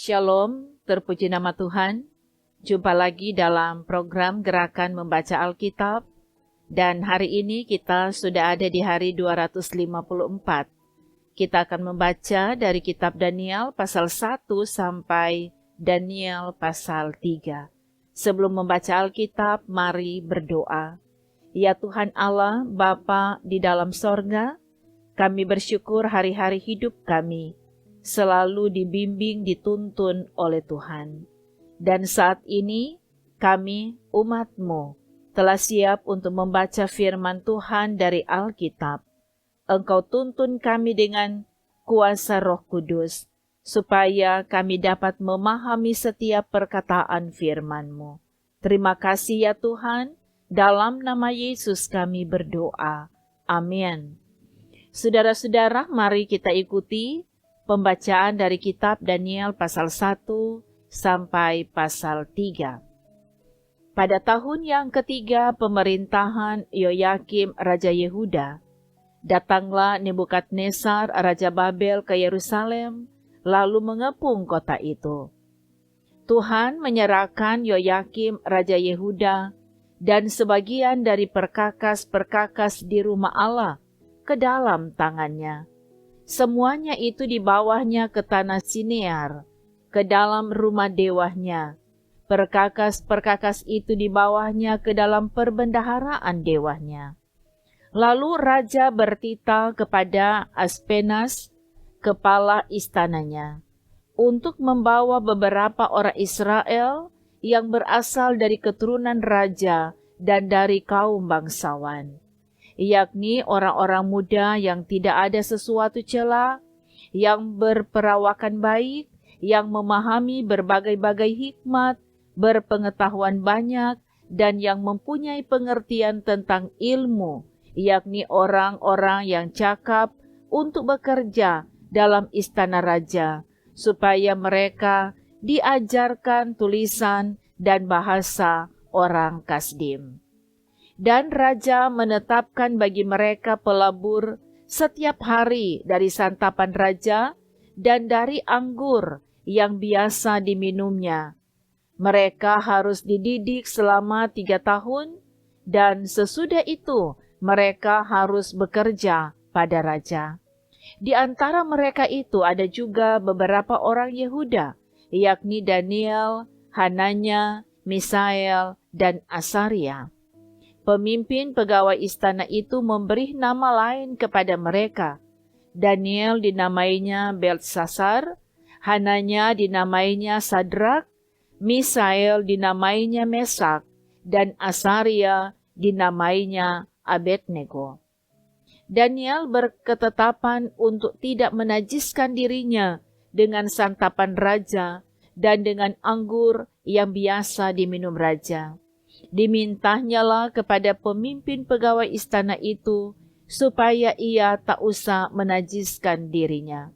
Shalom, terpuji nama Tuhan. Jumpa lagi dalam program Gerakan Membaca Alkitab. Dan hari ini kita sudah ada di hari 254. Kita akan membaca dari kitab Daniel pasal 1 sampai Daniel pasal 3. Sebelum membaca Alkitab, mari berdoa. Ya Tuhan Allah, Bapa di dalam sorga, kami bersyukur hari-hari hidup kami selalu dibimbing, dituntun oleh Tuhan. Dan saat ini kami, umat-Mu, telah siap untuk membaca firman Tuhan dari Alkitab. Engkau tuntun kami dengan kuasa Roh Kudus, supaya kami dapat memahami setiap perkataan firman-Mu. Terima kasih ya Tuhan, dalam nama Yesus kami berdoa. Amin. Saudara-saudara, mari kita ikuti pembacaan dari kitab Daniel pasal 1 sampai pasal 3. Pada tahun yang ketiga pemerintahan Yoyakim Raja Yehuda, datanglah Nebukadnezar Raja Babel ke Yerusalem, lalu mengepung kota itu. Tuhan menyerahkan Yoyakim Raja Yehuda dan sebagian dari perkakas-perkakas di rumah Allah ke dalam tangannya. Semuanya itu di bawahnya ke tanah Sinear, ke dalam rumah dewahnya. Perkakas-perkakas itu di bawahnya ke dalam perbendaharaan dewahnya. Lalu raja bertitah kepada Aspenas, kepala istananya, untuk membawa beberapa orang Israel yang berasal dari keturunan raja dan dari kaum bangsawan, yakni orang-orang muda yang tidak ada sesuatu cela, yang berperawakan baik, yang memahami berbagai-bagai hikmat, berpengetahuan banyak, dan yang mempunyai pengertian tentang ilmu, yakni orang-orang yang cakap untuk bekerja dalam istana raja, supaya mereka diajarkan tulisan dan bahasa orang Kasdim. Dan raja menetapkan bagi mereka pelabur setiap hari dari santapan raja dan dari anggur yang biasa diminumnya. Mereka harus dididik selama 3 tahun, dan sesudah itu mereka harus bekerja pada raja. Di antara mereka itu ada juga beberapa orang Yehuda, yakni Daniel, Hananya, Misael, dan Asaria. Pemimpin pegawai istana itu memberi nama lain kepada mereka. Daniel dinamainya Beltsasar, Hananya dinamainya Sadrak, Misael dinamainya Mesak, dan Asaria dinamainya Abednego. Daniel berketetapan untuk tidak menajiskan dirinya dengan santapan raja dan dengan anggur yang biasa diminum raja. Dimintahnyalah kepada pemimpin pegawai istana itu supaya ia tak usah menajiskan dirinya.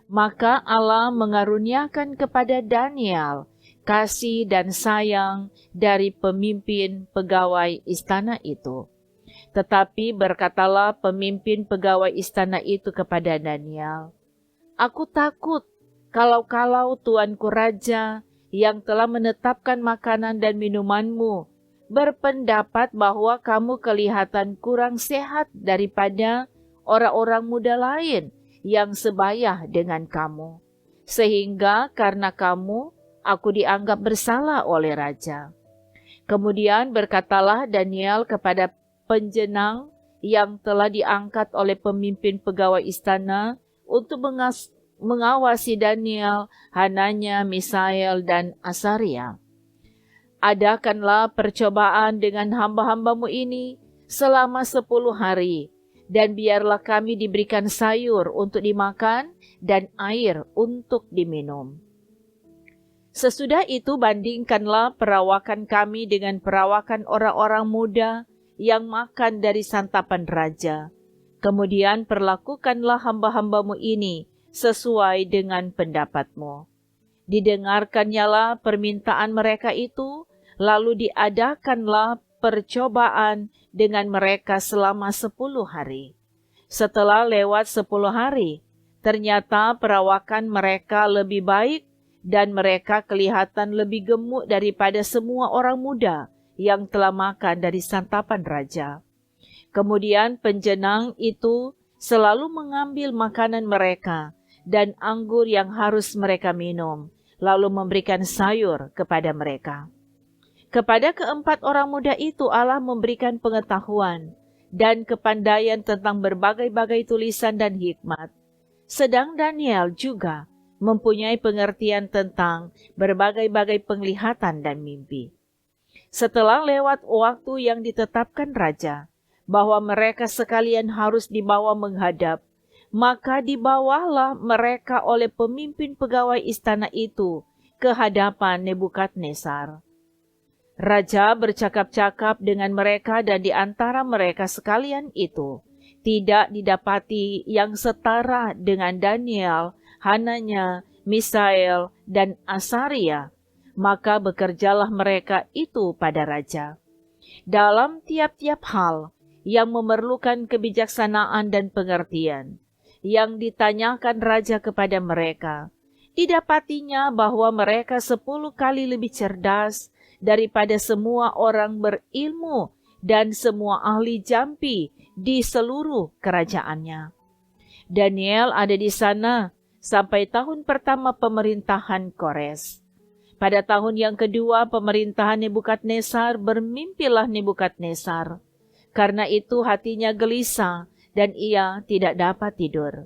Maka Allah mengaruniakan kepada Daniel kasih dan sayang dari pemimpin pegawai istana itu. Tetapi berkatalah pemimpin pegawai istana itu kepada Daniel, "Aku takut kalau tuanku raja yang telah menetapkan makanan dan minumanmu berpendapat bahwa kamu kelihatan kurang sehat daripada orang-orang muda lain yang sebaya dengan kamu, sehingga karena kamu aku dianggap bersalah oleh raja." Kemudian berkatalah Daniel kepada penjenang yang telah diangkat oleh pemimpin pegawai istana untuk mengawasi Daniel, Hananya, Misael, dan Asaria, "Adakanlah percobaan dengan hamba-hambamu ini selama 10 hari, dan biarlah kami diberikan sayur untuk dimakan dan air untuk diminum. Sesudah itu bandingkanlah perawakan kami dengan perawakan orang-orang muda yang makan dari santapan raja. Kemudian perlakukanlah hamba-hambamu ini sesuai dengan pendapatmu." Didengarkannyalah permintaan mereka itu, lalu diadakanlah percobaan dengan mereka selama 10 hari. Setelah lewat 10 hari, ternyata perawakan mereka lebih baik dan mereka kelihatan lebih gemuk daripada semua orang muda yang telah makan dari santapan raja. Kemudian penjenang itu selalu mengambil makanan mereka dan anggur yang harus mereka minum, lalu memberikan sayur kepada mereka. Kepada keempat orang muda itu Allah memberikan pengetahuan dan kepandaian tentang berbagai-bagai tulisan dan hikmat. Sedang Daniel juga mempunyai pengertian tentang berbagai-bagai penglihatan dan mimpi. Setelah lewat waktu yang ditetapkan raja, bahwa mereka sekalian harus dibawa menghadap, maka dibawalah mereka oleh pemimpin pegawai istana itu ke hadapan Nebukadnezar. Raja bercakap-cakap dengan mereka dan di antara mereka sekalian itu tidak didapati yang setara dengan Daniel, Hananya, Misael, dan Asaria. Maka bekerjalah mereka itu pada raja. Dalam tiap-tiap hal yang memerlukan kebijaksanaan dan pengertian, yang ditanyakan raja kepada mereka, didapatinya bahwa mereka 10 kali lebih cerdas daripada semua orang berilmu dan semua ahli jampi di seluruh kerajaannya. Daniel ada di sana sampai tahun pertama pemerintahan Kores. Pada tahun yang kedua pemerintahan Nebukadnezar, bermimpilah Nebukadnezar. Karena itu hatinya gelisah dan ia tidak dapat tidur.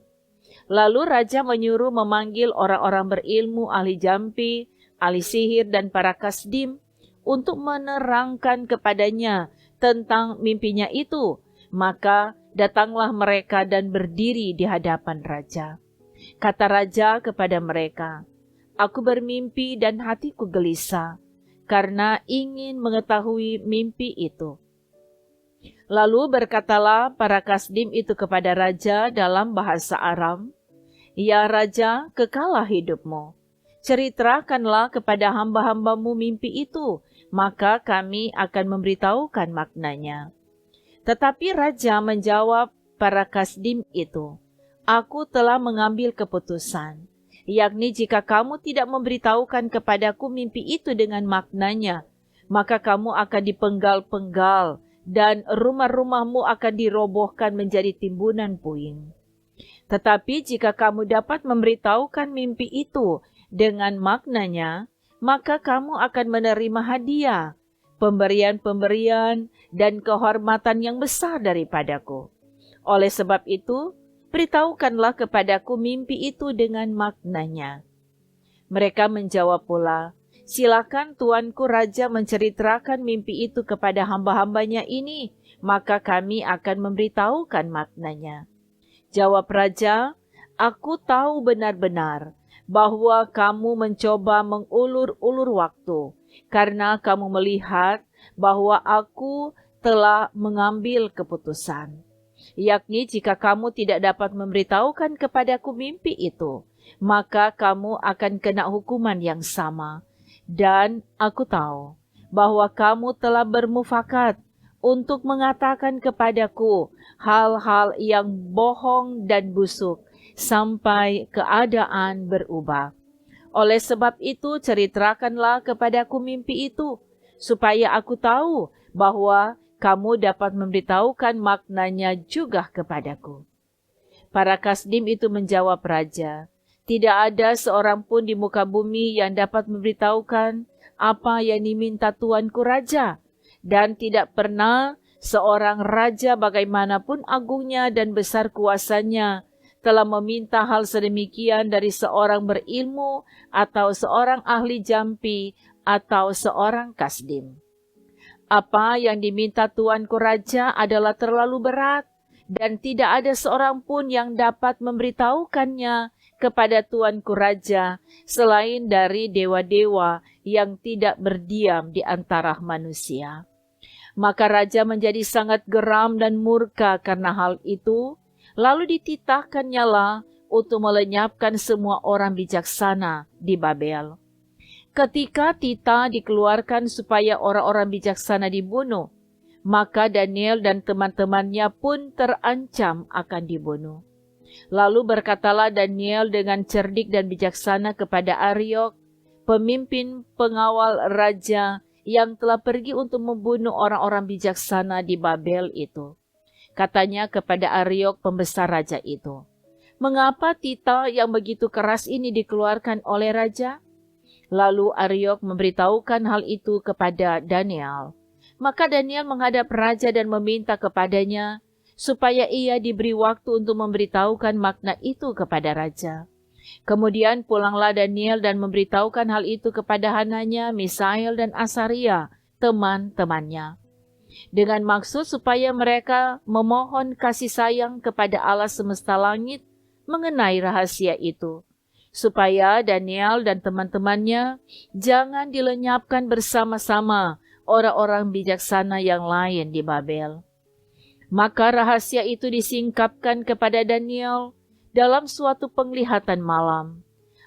Lalu raja menyuruh memanggil orang-orang berilmu, ahli jampi, ahli sihir, dan para kasdim untuk menerangkan kepadanya tentang mimpinya itu. Maka datanglah mereka dan berdiri di hadapan raja. Kata raja kepada mereka, "Aku bermimpi dan hatiku gelisah, karena ingin mengetahui mimpi itu." Lalu berkatalah para kasdim itu kepada raja dalam bahasa Aram, "Ya raja, kekalah hidupmu. Ceritakanlah kepada hamba-hambamu mimpi itu, maka kami akan memberitahukan maknanya." Tetapi raja menjawab para kasdim itu, "Aku telah mengambil keputusan, yakni jika kamu tidak memberitahukan kepadaku mimpi itu dengan maknanya, maka kamu akan dipenggal-penggal, dan rumah-rumahmu akan dirobohkan menjadi timbunan puing. Tetapi jika kamu dapat memberitahukan mimpi itu dengan maknanya, maka kamu akan menerima hadiah, pemberian-pemberian, dan kehormatan yang besar daripadaku. Oleh sebab itu, beritahukanlah kepadaku mimpi itu dengan maknanya." Mereka menjawab pula, "Silakan tuanku raja menceritakan mimpi itu kepada hamba-hambanya ini, maka kami akan memberitahukan maknanya." Jawab raja, "Aku tahu benar-benar bahwa kamu mencoba mengulur-ulur waktu, karena kamu melihat bahwa aku telah mengambil keputusan. Yakni jika kamu tidak dapat memberitahukan kepadaku mimpi itu, maka kamu akan kena hukuman yang sama. Dan aku tahu bahwa kamu telah bermufakat untuk mengatakan kepadaku hal-hal yang bohong dan busuk sampai keadaan berubah. Oleh sebab itu ceritakanlah kepadaku mimpi itu, supaya aku tahu bahwa kamu dapat memberitahukan maknanya juga kepadaku." Para kasdim itu menjawab raja, "Tidak ada seorang pun di muka bumi yang dapat memberitahukan apa yang diminta tuanku raja, dan tidak pernah seorang raja bagaimanapun agungnya dan besar kuasanya telah meminta hal sedemikian dari seorang berilmu atau seorang ahli jampi atau seorang kasdim. Apa yang diminta tuanku raja adalah terlalu berat, dan tidak ada seorang pun yang dapat memberitahukannya kepada tuanku raja selain dari dewa-dewa yang tidak berdiam di antara manusia." Maka raja menjadi sangat geram dan murka karena hal itu, lalu dititahkannya lah untuk melenyapkan semua orang bijaksana di Babel. Ketika titah dikeluarkan supaya orang-orang bijaksana dibunuh, maka Daniel dan teman-temannya pun terancam akan dibunuh. Lalu berkatalah Daniel dengan cerdik dan bijaksana kepada Ariok, pemimpin pengawal raja yang telah pergi untuk membunuh orang-orang bijaksana di Babel itu. Katanya kepada Ariok pembesar raja itu, "Mengapa titah yang begitu keras ini dikeluarkan oleh raja?" Lalu Ariok memberitahukan hal itu kepada Daniel. Maka Daniel menghadap raja dan meminta kepadanya supaya ia diberi waktu untuk memberitahukan makna itu kepada raja. Kemudian pulanglah Daniel dan memberitahukan hal itu kepada Hananya, Misael, dan Asaria, teman-temannya, dengan maksud supaya mereka memohon kasih sayang kepada Allah semesta langit mengenai rahasia itu, supaya Daniel dan teman-temannya jangan dilenyapkan bersama-sama orang-orang bijaksana yang lain di Babel. Maka rahasia itu disingkapkan kepada Daniel dalam suatu penglihatan malam.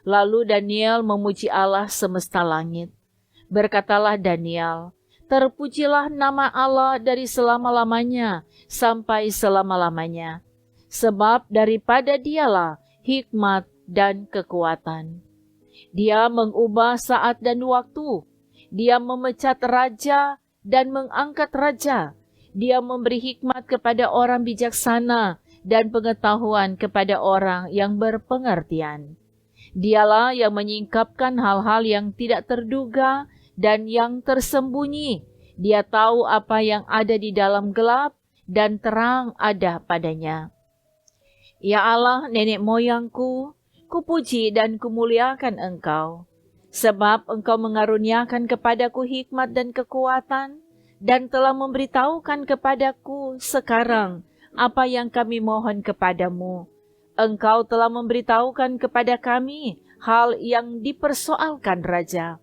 Lalu Daniel memuji Allah semesta langit. Berkatalah Daniel, "Terpujilah nama Allah dari selama-lamanya sampai selama-lamanya, sebab daripada Dialah hikmat dan kekuatan. Dia mengubah saat dan waktu. Dia memecat raja dan mengangkat raja. Dia memberi hikmat kepada orang bijaksana dan pengetahuan kepada orang yang berpengertian. Dialah yang menyingkapkan hal-hal yang tidak terduga dan yang tersembunyi. Dia tahu apa yang ada di dalam gelap dan terang ada padanya. Ya Allah, nenek moyangku, kupuji dan kumuliakan Engkau, sebab Engkau mengaruniakan kepadaku hikmat dan kekuatan, dan telah memberitahukan kepadaku sekarang apa yang kami mohon kepadamu. Engkau telah memberitahukan kepada kami hal yang dipersoalkan raja.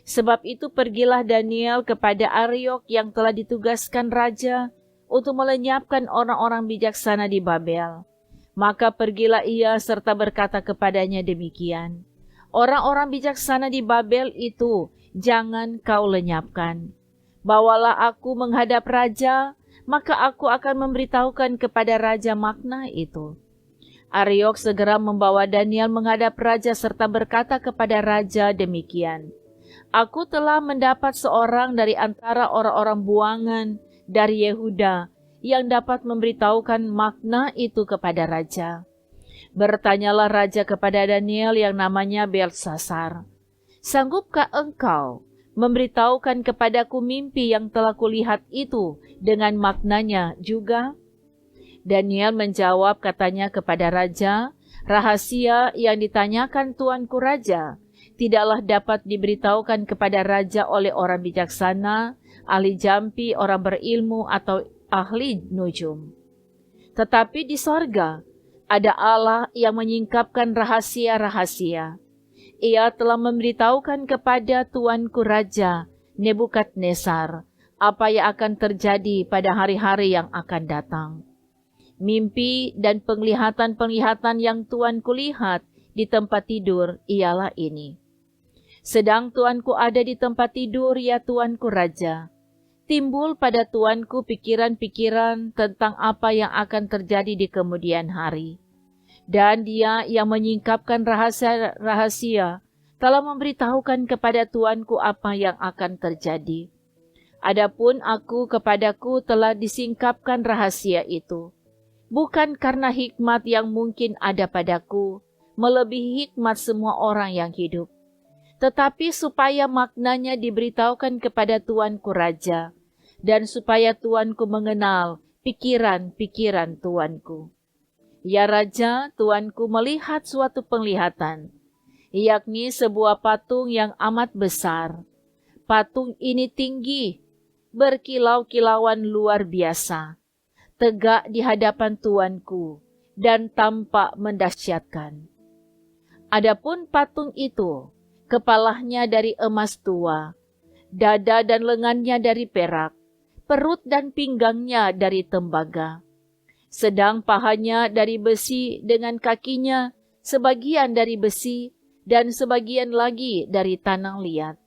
Sebab itu pergilah Daniel kepada Ariok yang telah ditugaskan raja untuk melenyapkan orang-orang bijaksana di Babel. Maka pergilah ia serta berkata kepadanya demikian, "Orang-orang bijaksana di Babel itu jangan kau lenyapkan. Bawalah aku menghadap raja, maka aku akan memberitahukan kepada raja makna itu." Ariok segera membawa Daniel menghadap raja serta berkata kepada raja demikian, "Aku telah mendapat seorang dari antara orang-orang buangan dari Yehuda yang dapat memberitahukan makna itu kepada raja." Bertanyalah raja kepada Daniel yang namanya Belsasar, "Sanggupkah engkau memberitahukan kepadaku mimpi yang telah kulihat itu dengan maknanya juga?" Daniel menjawab katanya kepada raja, "Rahasia yang ditanyakan tuanku raja tidaklah dapat diberitahukan kepada raja oleh orang bijaksana, ahli jampi, orang berilmu, atau ahli nujum. Tetapi di sorga ada Allah yang menyingkapkan rahasia-rahasia. Ia telah memberitahukan kepada tuanku raja Nebukadnezar apa yang akan terjadi pada hari-hari yang akan datang. Mimpi dan penglihatan-penglihatan yang tuanku lihat di tempat tidur ialah ini. Sedang tuanku ada di tempat tidur, ya tuanku raja, timbul pada tuanku pikiran-pikiran tentang apa yang akan terjadi di kemudian hari. Dan dia yang menyingkapkan rahasia-rahasia telah memberitahukan kepada tuanku apa yang akan terjadi. Adapun aku kepadaku telah disingkapkan rahasia itu, bukan karena hikmat yang mungkin ada padaku, melebihi hikmat semua orang yang hidup, tetapi supaya maknanya diberitahukan kepada tuanku raja, dan supaya tuanku mengenal pikiran-pikiran tuanku. Ya raja, tuanku melihat suatu penglihatan, yakni sebuah patung yang amat besar. Patung ini tinggi, berkilau-kilauan luar biasa, tegak di hadapan tuanku, dan tampak mendahsyatkan. Adapun patung itu, kepalanya dari emas tua, dada dan lengannya dari perak, perut dan pinggangnya dari tembaga. Sedang pahanya dari besi dengan kakinya sebagian dari besi dan sebagian lagi dari tanah liat.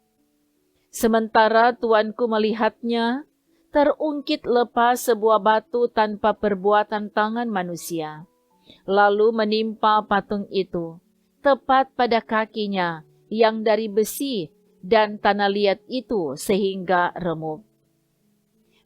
Sementara tuanku melihatnya, terungkit lepas sebuah batu tanpa perbuatan tangan manusia, lalu menimpa patung itu, tepat pada kakinya yang dari besi dan tanah liat itu sehingga remuk.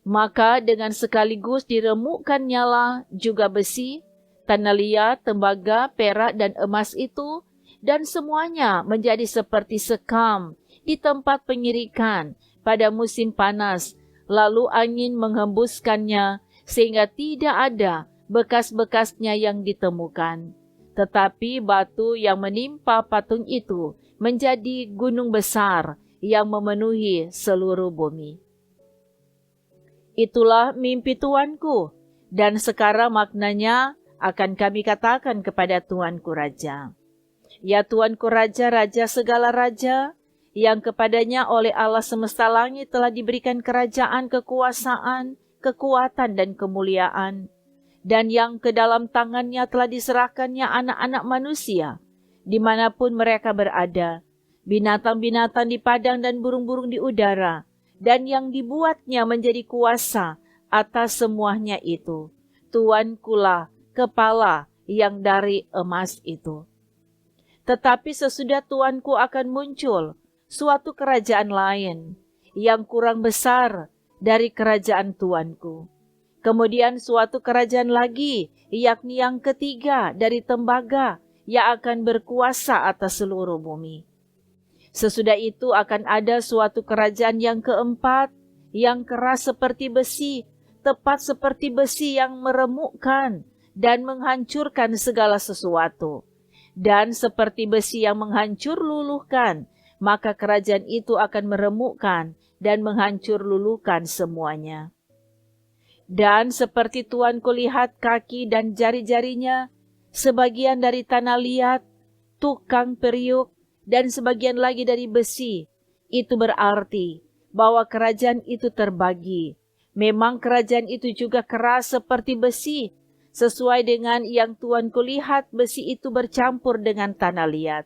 Maka dengan sekaligus diremukkannya juga besi, tanah liat, tembaga, perak, dan emas itu, dan semuanya menjadi seperti sekam di tempat pengirikan pada musim panas, lalu angin menghembuskannya sehingga tidak ada bekas-bekasnya yang ditemukan. Tetapi batu yang menimpa patung itu menjadi gunung besar yang memenuhi seluruh bumi. Itulah mimpi Tuanku, dan sekarang maknanya akan kami katakan kepada Tuanku Raja. Ya Tuanku Raja, Raja segala raja, yang kepadanya oleh Allah semesta langit telah diberikan kerajaan, kekuasaan, kekuatan, dan kemuliaan, dan yang ke dalam tangannya telah diserahkannya anak-anak manusia, dimanapun mereka berada, binatang-binatang di padang dan burung-burung di udara, dan yang dibuatnya menjadi kuasa atas semuanya itu. Tuankulah kepala yang dari emas itu. Tetapi sesudah Tuanku akan muncul suatu kerajaan lain yang kurang besar dari kerajaan Tuanku. Kemudian suatu kerajaan lagi, yakni yang ketiga dari tembaga, yang akan berkuasa atas seluruh bumi. Sesudah itu akan ada suatu kerajaan yang keempat, yang keras seperti besi, tepat seperti besi yang meremukkan dan menghancurkan segala sesuatu. Dan seperti besi yang menghancur luluhkan, maka kerajaan itu akan meremukkan dan menghancur luluhkan semuanya. Dan seperti Tuanku lihat kaki dan jari-jarinya, sebagian dari tanah liat, tukang periuk, dan sebagian lagi dari besi, itu berarti bahwa kerajaan itu terbagi. Memang kerajaan itu juga keras seperti besi, sesuai dengan yang Tuanku lihat besi itu bercampur dengan tanah liat.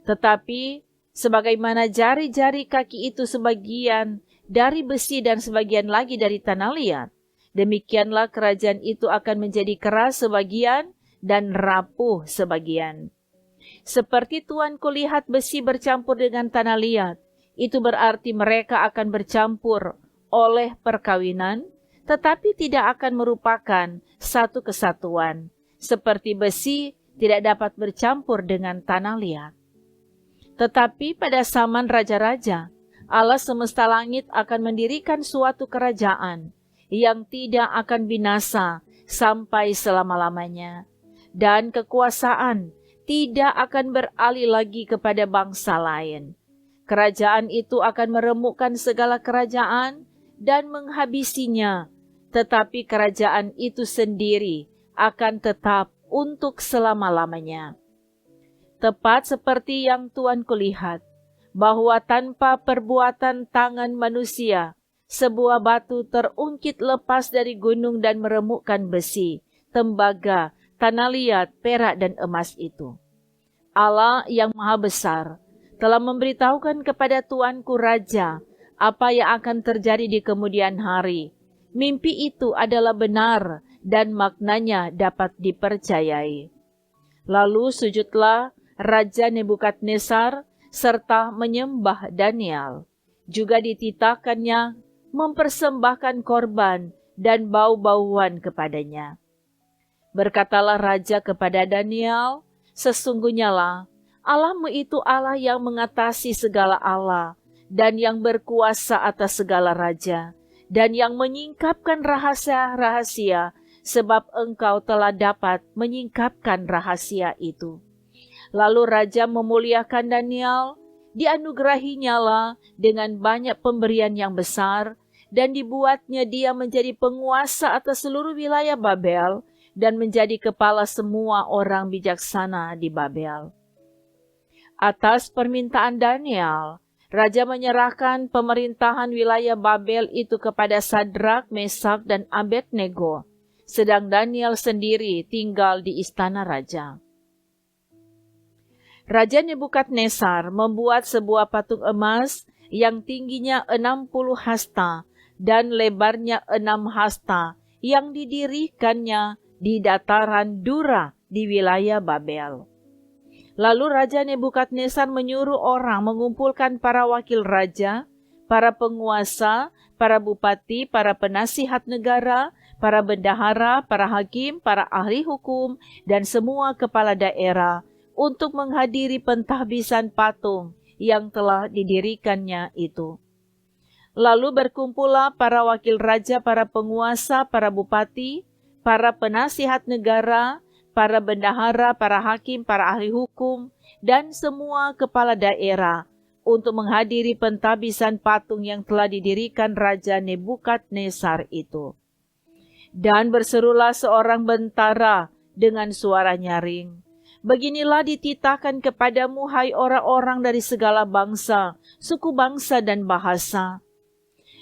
Tetapi, sebagaimana jari-jari kaki itu sebagian dari besi dan sebagian lagi dari tanah liat, demikianlah kerajaan itu akan menjadi keras sebagian dan rapuh sebagian. Seperti Tuanku lihat besi bercampur dengan tanah liat, itu berarti mereka akan bercampur oleh perkawinan, tetapi tidak akan merupakan satu kesatuan, seperti besi tidak dapat bercampur dengan tanah liat. Tetapi pada zaman raja-raja, Allah semesta langit akan mendirikan suatu kerajaan yang tidak akan binasa sampai selama-lamanya, dan kekuasaan tidak akan beralih lagi kepada bangsa lain. Kerajaan itu akan meremukkan segala kerajaan dan menghabisinya, tetapi kerajaan itu sendiri akan tetap untuk selama-lamanya. Tepat seperti yang Tuanku lihat, bahwa tanpa perbuatan tangan manusia, sebuah batu terungkit lepas dari gunung dan meremukkan besi, tembaga, tanah liat, perak, dan emas itu. Allah yang Maha Besar telah memberitahukan kepada Tuanku Raja apa yang akan terjadi di kemudian hari. Mimpi itu adalah benar dan maknanya dapat dipercayai. Lalu sujudlah Raja Nebukadnezar serta menyembah Daniel. Juga dititahkannya mempersembahkan korban dan bau-bauan kepadanya. Berkatalah Raja kepada Daniel, sesungguhnya lah Allahmu itu Allah yang mengatasi segala Allah dan yang berkuasa atas segala raja dan yang menyingkapkan rahasia-rahasia, sebab engkau telah dapat menyingkapkan rahasia itu. Lalu Raja memuliakan Daniel, dianugerahinya lah dengan banyak pemberian yang besar, dan dibuatnya dia menjadi penguasa atas seluruh wilayah Babel, dan menjadi kepala semua orang bijaksana di Babel. Atas permintaan Daniel, Raja menyerahkan pemerintahan wilayah Babel itu kepada Sadrak, Mesak, dan Abednego, sedang Daniel sendiri tinggal di istana raja. Raja Nebukadnezar membuat sebuah patung emas yang tingginya 60 hasta dan lebarnya 6 hasta yang didirikannya di dataran Dura di wilayah Babel. Lalu Raja Nebukadnezar menyuruh orang mengumpulkan para wakil raja, para penguasa, para bupati, para penasihat negara, para bendahara, para hakim, para ahli hukum, dan semua kepala daerah untuk menghadiri pentahbisan patung yang telah didirikannya itu. Lalu berkumpullah para wakil raja, para penguasa, para bupati, para penasihat negara, para bendahara, para hakim, para ahli hukum, dan semua kepala daerah untuk menghadiri pentahbisan patung yang telah didirikan Raja Nebukadnezar itu. Dan berserulah seorang bentara dengan suara nyaring, "Beginilah dititahkan kepadamu, hai orang-orang dari segala bangsa, suku bangsa dan bahasa.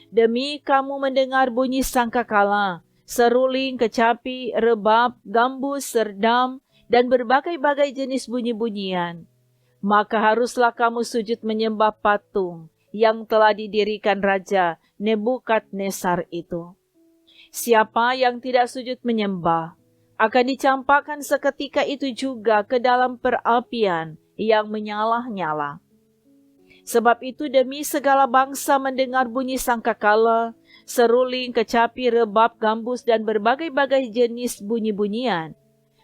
Demi kamu mendengar bunyi sangkakala, seruling, kecapi, rebab, gambus, serdam, dan berbagai-bagai jenis bunyi-bunyian, maka haruslah kamu sujud menyembah patung yang telah didirikan Raja Nebukadnezar itu. Siapa yang tidak sujud menyembah akan dicampakkan seketika itu juga ke dalam perapian yang menyala-nyala. Sebab itu demi segala bangsa mendengar bunyi sangkakala, seruling, kecapi, rebab, gambus, dan berbagai-bagai jenis bunyi-bunyian,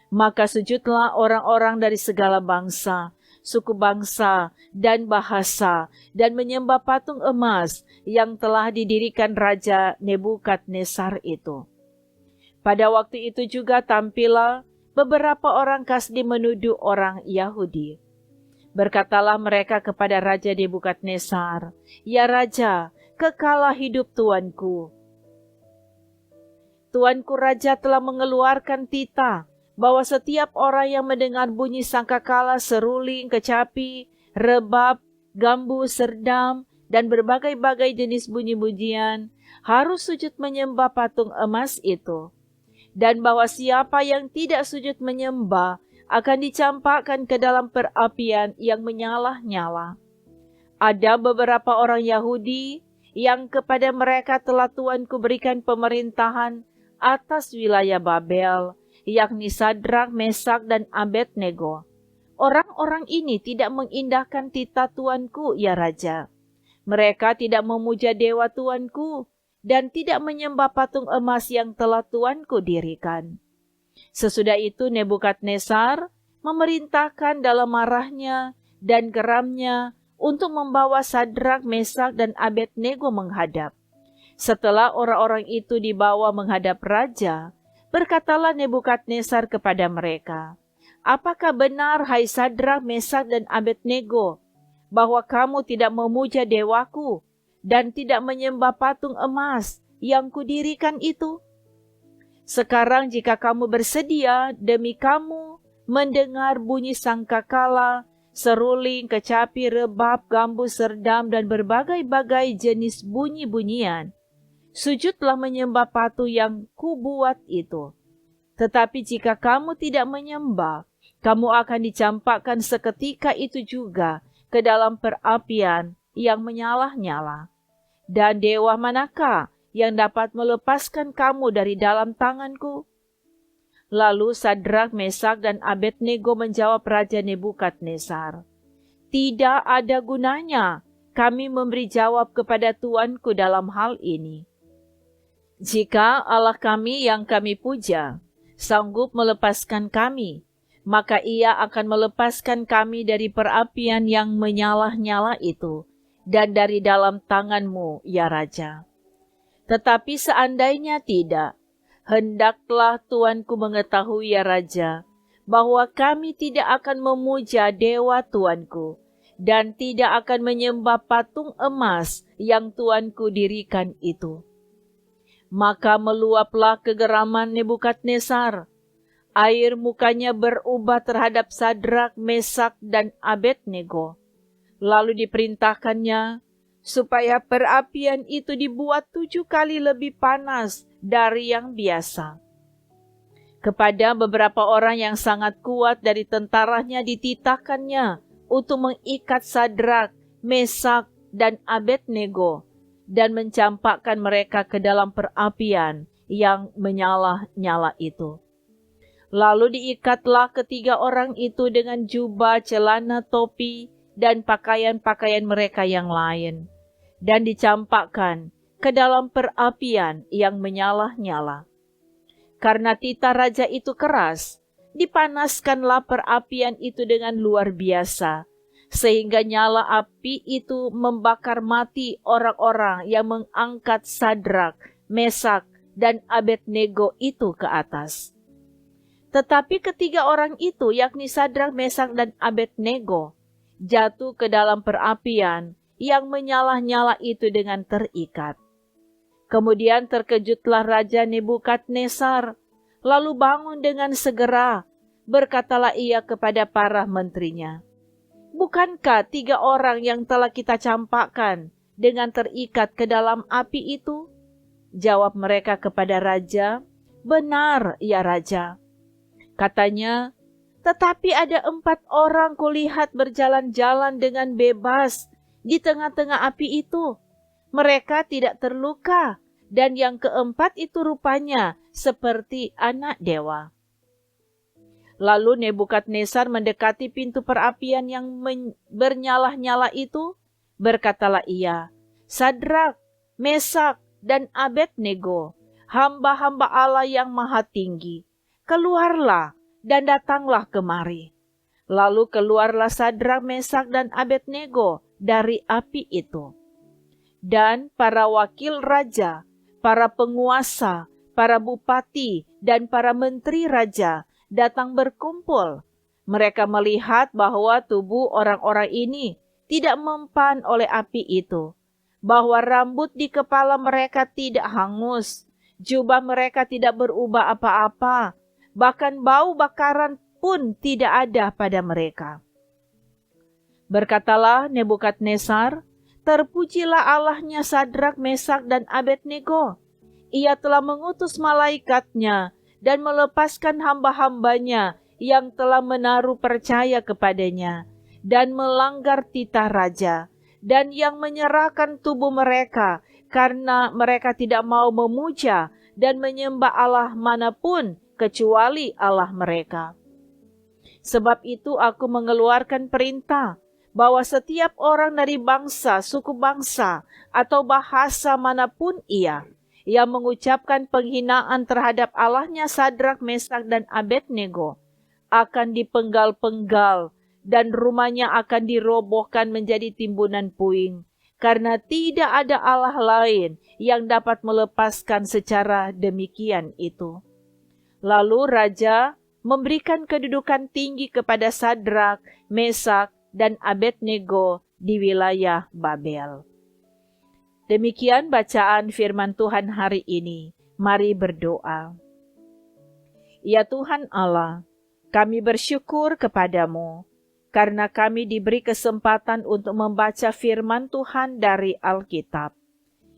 maka sujudlah orang-orang dari segala bangsa, suku bangsa, dan bahasa, dan menyembah patung emas yang telah didirikan Raja Nebukadnezar itu." Pada waktu itu juga tampillah beberapa orang Kasdi menuduh orang Yahudi. Berkatalah mereka kepada Raja Nebukadnezar, "Ya Raja, kekalah hidup tuanku. Tuanku Raja telah mengeluarkan titah bahwa setiap orang yang mendengar bunyi sangkakala, seruling, kecapi, rebab, gambus, serdam, dan berbagai-bagai jenis bunyi-bunyian harus sujud menyembah patung emas itu. Dan bahwa siapa yang tidak sujud menyembah akan dicampakkan ke dalam perapian yang menyala-nyala. Ada beberapa orang Yahudi yang kepada mereka telah Tuanku berikan pemerintahan atas wilayah Babel, yakni Sadrak, Mesak, dan Abednego. Orang-orang ini tidak mengindahkan titah Tuanku, ya Raja. Mereka tidak memuja dewa Tuanku dan tidak menyembah patung emas yang telah Tuanku dirikan." Sesudah itu Nebukadnezar memerintahkan dalam marahnya dan geramnya untuk membawa Sadrak, Mesak, dan Abednego menghadap. Setelah orang-orang itu dibawa menghadap raja, berkatalah Nebukadnezar kepada mereka, "Apakah benar, hai Sadrak, Mesak, dan Abednego, bahwa kamu tidak memuja dewaku dan tidak menyembah patung emas yang kudirikan itu? Sekarang jika kamu bersedia demi kamu mendengar bunyi sangkakala, seruling, kecapi, rebab, gambus, serdam, dan berbagai-bagai jenis bunyi-bunyian, sujudlah menyembah patung yang kubuat itu. Tetapi jika kamu tidak menyembah, kamu akan dicampakkan seketika itu juga ke dalam perapian yang menyala-nyala. Dan dewa manakah yang dapat melepaskan kamu dari dalam tanganku?" Lalu Sadrak, Mesak, dan Abednego menjawab Raja Nebukadnezar, "Tidak ada gunanya kami memberi jawab kepada Tuanku dalam hal ini. Jika Allah kami yang kami puja sanggup melepaskan kami, maka Ia akan melepaskan kami dari perapian yang menyala-nyala itu dan dari dalam tanganmu, ya Raja. Tetapi seandainya tidak, hendaklah Tuanku mengetahui, ya Raja, bahwa kami tidak akan memuja dewa Tuanku dan tidak akan menyembah patung emas yang Tuanku dirikan itu." Maka meluaplah kegeraman Nebukadnezar. Air mukanya berubah terhadap Sadrak, Mesak, dan Abednego. Lalu diperintahkannya supaya perapian itu dibuat 7 kali lebih panas dari yang biasa. Kepada beberapa orang yang sangat kuat dari tentaranya dititahkannya untuk mengikat Sadrak, Mesak, dan Abednego dan mencampakkan mereka ke dalam perapian yang menyala-nyala itu. Lalu diikatlah ketiga orang itu dengan jubah, celana, topi, dan pakaian-pakaian mereka yang lain, dan dicampakkan ke dalam perapian yang menyala-nyala. Karena titah raja itu keras, dipanaskanlah perapian itu dengan luar biasa, sehingga nyala api itu membakar mati orang-orang yang mengangkat Sadrak, Mesak, dan Abednego itu ke atas. Tetapi ketiga orang itu, yakni Sadrak, Mesak, dan Abednego, jatuh ke dalam perapian yang menyala-nyala itu dengan terikat. Kemudian terkejutlah Raja Nebukadnezar, lalu bangun dengan segera, berkatalah ia kepada para menterinya, "Bukankah tiga orang yang telah kita campakkan dengan terikat ke dalam api itu?" Jawab mereka kepada raja, "Benar, ya Raja." Katanya, "Tetapi ada 4 orang kulihat berjalan-jalan dengan bebas di tengah-tengah api itu. Mereka tidak terluka, dan yang keempat itu rupanya seperti anak dewa." Lalu Nebukadnezar mendekati pintu perapian yang bernyala-nyala itu, berkatalah ia, "Sadrak, Mesak, dan Abednego, hamba-hamba Allah yang maha tinggi, keluarlah dan datanglah kemari." Lalu keluarlah Sadrak, Mesak, dan Abednego dari api itu. Dan para wakil raja, para penguasa, para bupati, dan para menteri raja datang berkumpul. Mereka melihat bahwa tubuh orang-orang ini tidak mempan oleh api itu, bahwa rambut di kepala mereka tidak hangus, jubah mereka tidak berubah apa-apa, bahkan bau bakaran pun tidak ada pada mereka. Berkatalah Nebukadnezar, "Terpujilah Allahnya Sadrak, Mesak, dan Abednego. Ia telah mengutus malaikatnya dan melepaskan hamba-hambanya yang telah menaruh percaya kepadanya dan melanggar titah raja, dan yang menyerahkan tubuh mereka karena mereka tidak mau memuja dan menyembah Allah manapun kecuali Allah mereka. Sebab itu aku mengeluarkan perintah bahwa setiap orang dari bangsa, suku bangsa, atau bahasa manapun ia, yang mengucapkan penghinaan terhadap Allahnya Sadrak, Mesak, dan Abednego akan dipenggal-penggal dan rumahnya akan dirobohkan menjadi timbunan puing, karena tidak ada Allah lain yang dapat melepaskan secara demikian itu." Lalu raja memberikan kedudukan tinggi kepada Sadrak, Mesak, dan Abednego di wilayah Babel. Demikian bacaan firman Tuhan hari ini. Mari berdoa. Ya Tuhan Allah, kami bersyukur kepadamu karena kami diberi kesempatan untuk membaca firman Tuhan dari Alkitab.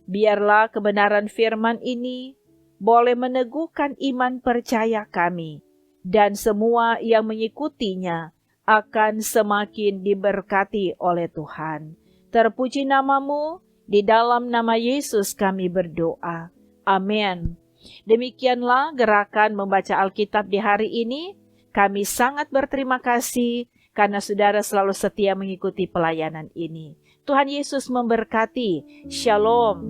Biarlah kebenaran firman ini boleh meneguhkan iman percaya kami, dan semua yang mengikutinya akan semakin diberkati oleh Tuhan. Terpuji namamu. Di dalam nama Yesus kami berdoa. Amin. Demikianlah gerakan membaca Alkitab di hari ini. Kami sangat berterima kasih karena saudara selalu setia mengikuti pelayanan ini. Tuhan Yesus memberkati. Shalom.